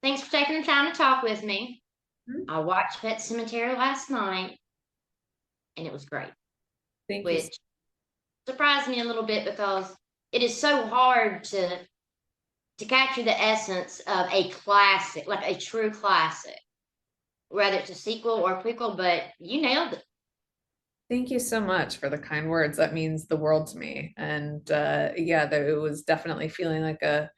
Thanks for taking the time to talk with me. Mhm. I watched Pet Sematary last night, and it was great, Thank you. which surprised me a little bit because it is so hard to capture the essence of a classic, like a true classic, whether it's a sequel or a prequel. But you nailed it. Thank you so much for the kind words. That means the world to me. And yeah, it was definitely feeling like a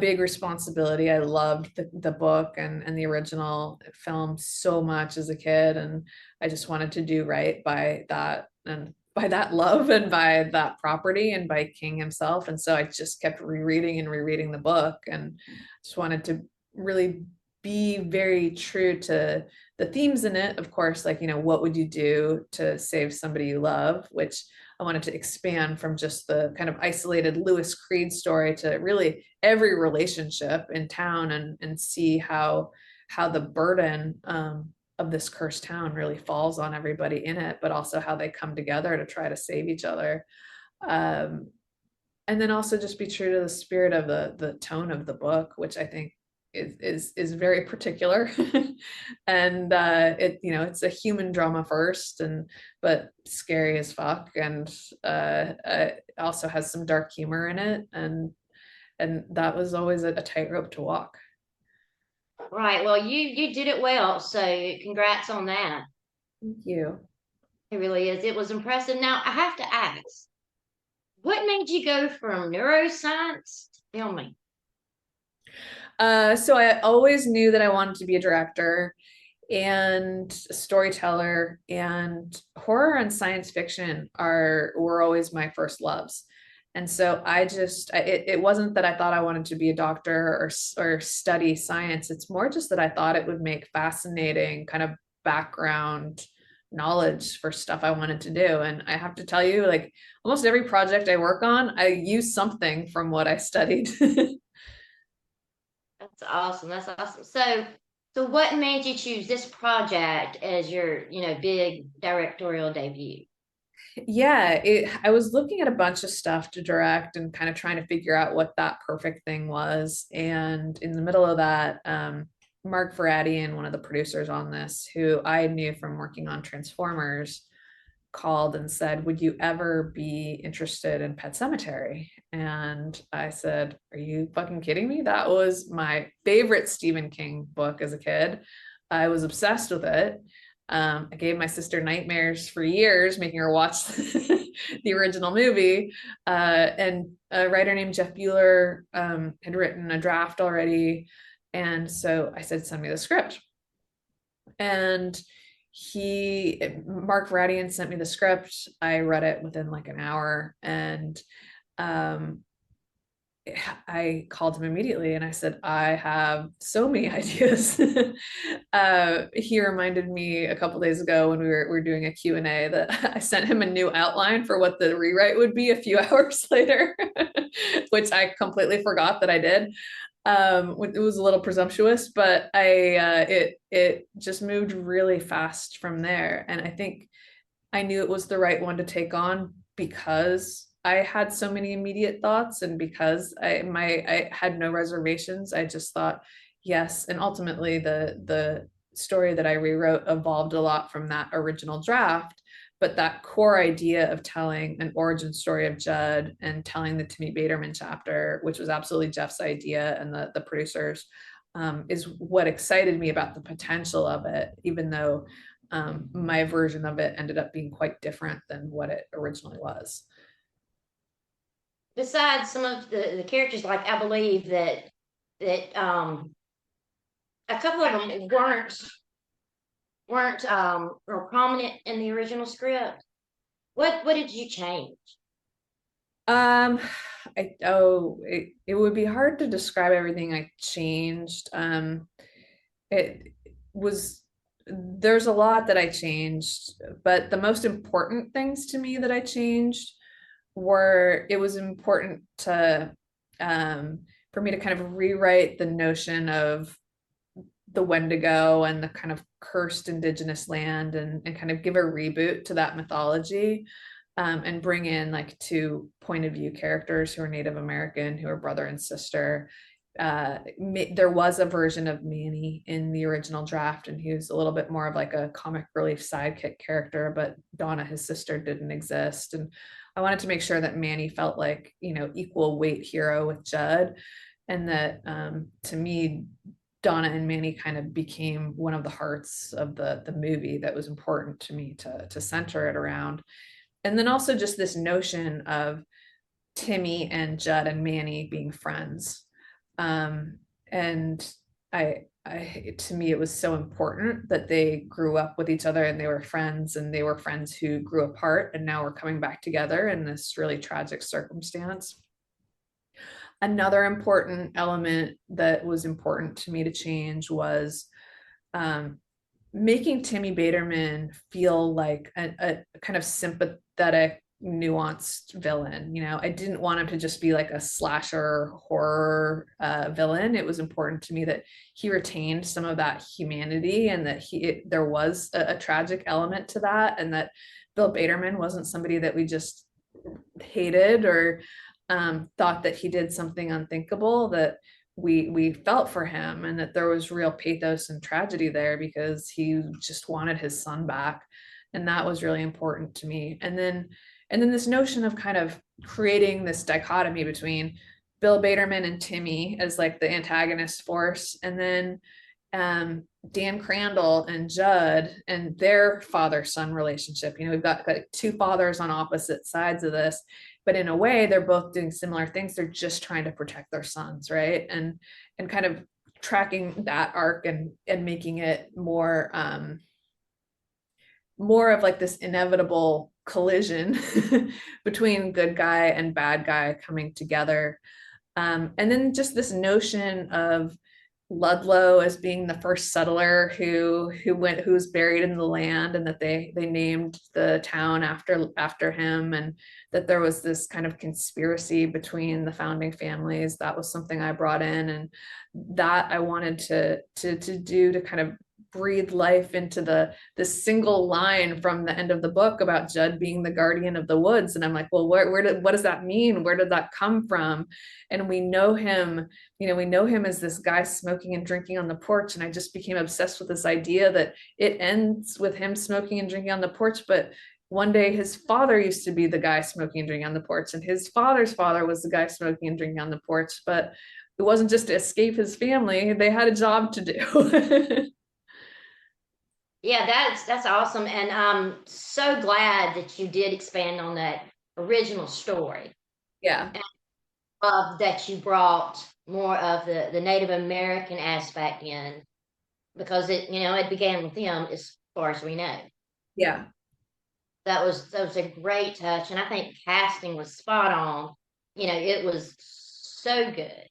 big responsibility. I loved the book and the original film so much as a kid, and I just wanted to do right by that and by that love and by that property and by King himself. And so I just kept rereading and rereading the book and just wanted to really be very true to the themes in it. Of course, like, what would you do to save somebody you love, which I wanted to expand from just the kind of isolated Lewis Creed story to really every relationship in town, and see how the burden of this cursed town really falls on everybody in it, but also how they come together to try to save each other. Um, and then also just be true to the spirit of the tone of the book, which I think is very particular. And it's a human drama first, and but scary as fuck, and it also has some dark humor in it, and that was always a tightrope to walk. Right. Well, you did it well. So congrats on that. Thank you. It really is. It was impressive. Now I have to ask, what made you go from neuroscience to filming? So I always knew that I wanted to be a director and a storyteller, and horror and science fiction were always my first loves. And so it wasn't that I thought I wanted to be a doctor or study science. It's more just that I thought it would make fascinating kind of background knowledge for stuff I wanted to do. And I have to tell you, like, almost every project I work on, I use something from what I studied. That's awesome. That's awesome. So what made you choose this project as your, big directorial debut? Yeah, I was looking at a bunch of stuff to direct and kind of trying to figure out what that perfect thing was. And in the middle of that, Mark Faradian, one of the producers on this, who I knew from working on Transformers, called and said, "Would you ever be interested in Pet Sematary?" And I said, "Are you fucking kidding me? That was my favorite Stephen King book as a kid. I was obsessed with it. I gave my sister nightmares for years, making her watch the original movie. And a writer named Jeff Bueller had written a draft already. And so I said, send me the script. And Mark Radian sent me the script. I read it within like an hour, and um, I called him immediately and I said, I have so many ideas. He reminded me a couple days ago when we were doing a Q&A that I sent him a new outline for what the rewrite would be a few hours later, which I completely forgot that I did. It was a little presumptuous, but it just moved really fast from there. And I think I knew it was the right one to take on because I had so many immediate thoughts, and because I had no reservations. I just thought yes, and ultimately the story that I rewrote evolved a lot from that original draft. But that core idea of telling an origin story of Jud and telling the Timmy Baterman chapter, which was absolutely Jeff's idea and the producers, is what excited me about the potential of it, even though my version of it ended up being quite different than what it originally was. Besides some of the characters, like I believe that a couple of them weren't real prominent in the original script. What did you change? Um, it would be hard to describe everything I changed. It was there's a lot that I changed, but the most important things to me that I changed were it was important to for me to kind of rewrite the notion of the Wendigo and the kind of cursed indigenous land, and kind of give a reboot to that mythology, and bring in like two point of view characters who are Native American, who are brother and sister, there was a version of Manny in the original draft, and he was a little bit more of like a comic relief sidekick character, but Donna, his sister, didn't exist. And I wanted to make sure that Manny felt like, equal weight hero with Jud, and that to me, Donna and Manny kind of became one of the hearts of the movie that was important to me to center it around. And then also just this notion of Timmy and Jud and Manny being friends. And to me, it was so important that they grew up with each other and they were friends, and they were friends who grew apart and now were coming back together in this really tragic circumstance. Another important element that was important to me to change was making Timmy Baterman feel like a kind of sympathetic, nuanced villain. I didn't want him to just be like a slasher horror villain. It was important to me that he retained some of that humanity, and that there was a tragic element to that, and that Bill Baterman wasn't somebody that we just hated or thought that he did something unthinkable, that we felt for him, and that there was real pathos and tragedy there because he just wanted his son back. And that was really important to me. And then this notion of kind of creating this dichotomy between Bill Baterman and Timmy as like the antagonist force, and then Dan Crandall and Jud and their father-son relationship. We've got like two fathers on opposite sides of this, but in a way they're both doing similar things. They're just trying to protect their sons, right? And kind of tracking that arc and making it more of like this inevitable collision between good guy and bad guy coming together. And then just this notion of Ludlow as being the first settler who was buried in the land, and that they named the town after him, and that there was this kind of conspiracy between the founding families. That was something I brought in, and that I wanted to do to kind of breathe life into the single line from the end of the book about Jud being the guardian of the woods. And I'm like, well, what does that mean? Where did that come from? And we know him as this guy smoking and drinking on the porch. And I just became obsessed with this idea that it ends with him smoking and drinking on the porch, but one day his father used to be the guy smoking and drinking on the porch, and his father's father was the guy smoking and drinking on the porch. But it wasn't just to escape his family, they had a job to do. Yeah, that's awesome, and I'm so glad that you did expand on that original story. Yeah. And love that you brought more of the Native American aspect in, because it began with them as far as we know. Yeah. That was a great touch, and I think casting was spot on. It was so good,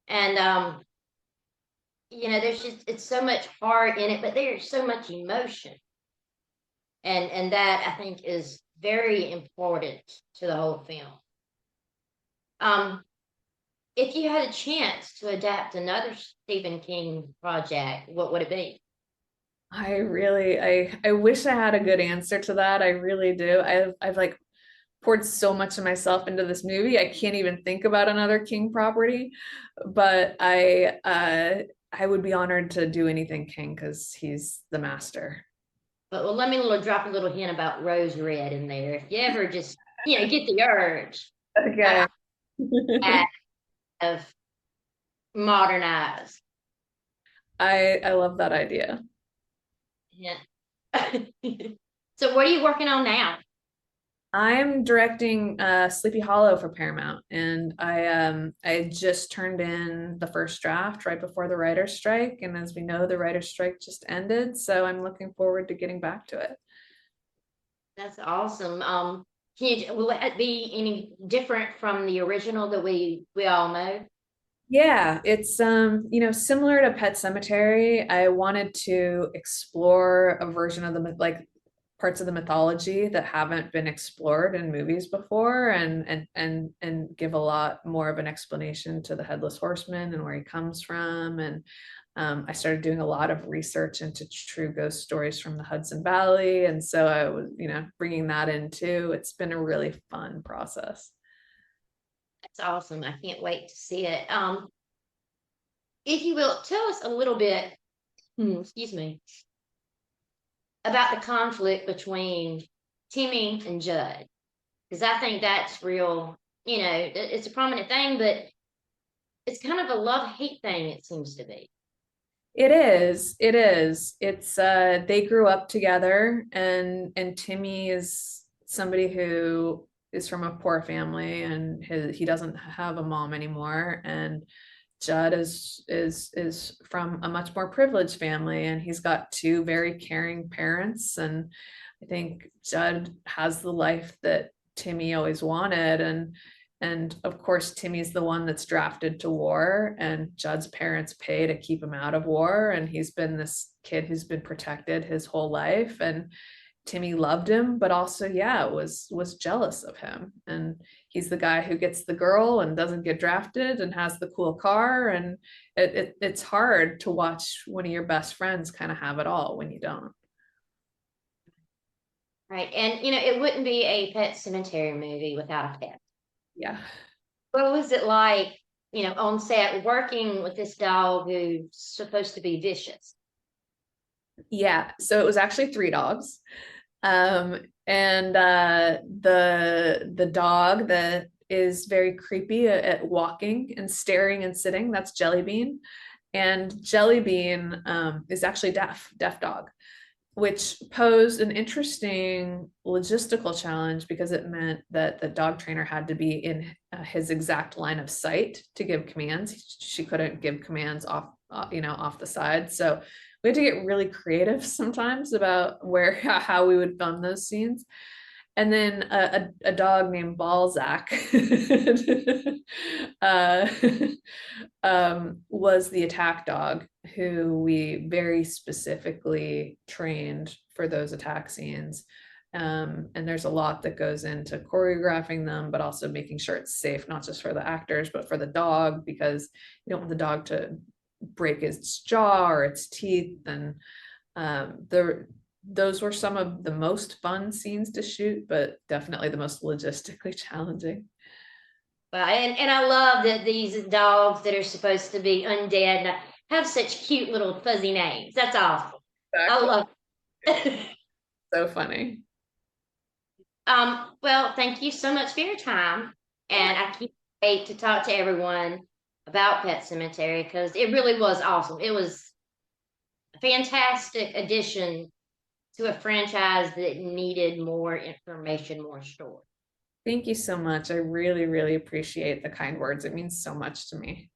and it's so much heart in it, but there's so much emotion, and that I think is very important to the whole film. Um, if you had a chance to adapt another Stephen King project, what would it be? I wish I had a good answer to that. I really do. I've like poured so much of myself into this movie. I can't even think about another King property, but I would be honored to do anything King because he's the master. But well, let me drop a little hint about Rose Red in there. If you ever just get the urge, Okay. I have modernized. I love that idea. Yeah. So what are you working on now? I'm directing Sleepy Hollow for Paramount, and I just turned in the first draft right before the writer's strike, and as we know, the writer's strike just ended, so I'm looking forward to getting back to it. That's awesome. Will it be any different from the original that we all know? Yeah, it's similar to Pet Sematary. I wanted to explore a version of the like parts of the mythology that haven't been explored in movies before, and give a lot more of an explanation to the headless horseman and where he comes from. And I started doing a lot of research into true ghost stories from the Hudson Valley, and so I was bringing that in too. It's been a really fun process. That's awesome. I can't wait to see it. if you will, tell us a little bit, excuse me, about the conflict between Timmy and Judd. Because I think that's real, it's a prominent thing, but it's kind of a love-hate thing, it seems to be. It is. It is. It's they grew up together, and Timmy is somebody who is from a poor family, and he doesn't have a mom anymore, and Judd is from a much more privileged family, and he's got two very caring parents, and I think Judd has the life that Timmy always wanted, and of course, Timmy's the one that's drafted to war, and Judd's parents pay to keep him out of war. And he's been this kid who's been protected his whole life. And Timmy loved him, but also, yeah, was jealous of him. And he's the guy who gets the girl and doesn't get drafted and has the cool car. And it's hard to watch one of your best friends kind of have it all when you don't. Right. And, it wouldn't be a Pet Cemetery movie without a pet. Yeah. What was it like, on set working with this dog who's supposed to be vicious? Yeah. So it was actually three dogs. And the dog that is very creepy at walking and staring and sitting, that's Jelly Bean. And Jelly Bean is actually deaf dog, which posed an interesting logistical challenge because it meant that the dog trainer had to be in his exact line of sight to give commands. She couldn't give commands off the side. So we had to get really creative sometimes about how we would film those scenes. And then a dog named Balzac uh, was the attack dog who we very specifically trained for those attack scenes. And there's a lot that goes into choreographing them, but also making sure it's safe, not just for the actors, but for the dog, because you don't want the dog to break its jaw or its teeth. And those were some of the most fun scenes to shoot, but definitely the most logistically challenging. Well, and I love that these dogs that are supposed to be undead have such cute little fuzzy names. That's awesome. I Exactly. love it. So funny. Well, thank you so much for your time. And I can't wait to talk to everyone about Pet Cemetery because it really was awesome. It was a fantastic addition to a franchise that needed more information, more story. Thank you so much. I really, really appreciate the kind words. It means so much to me.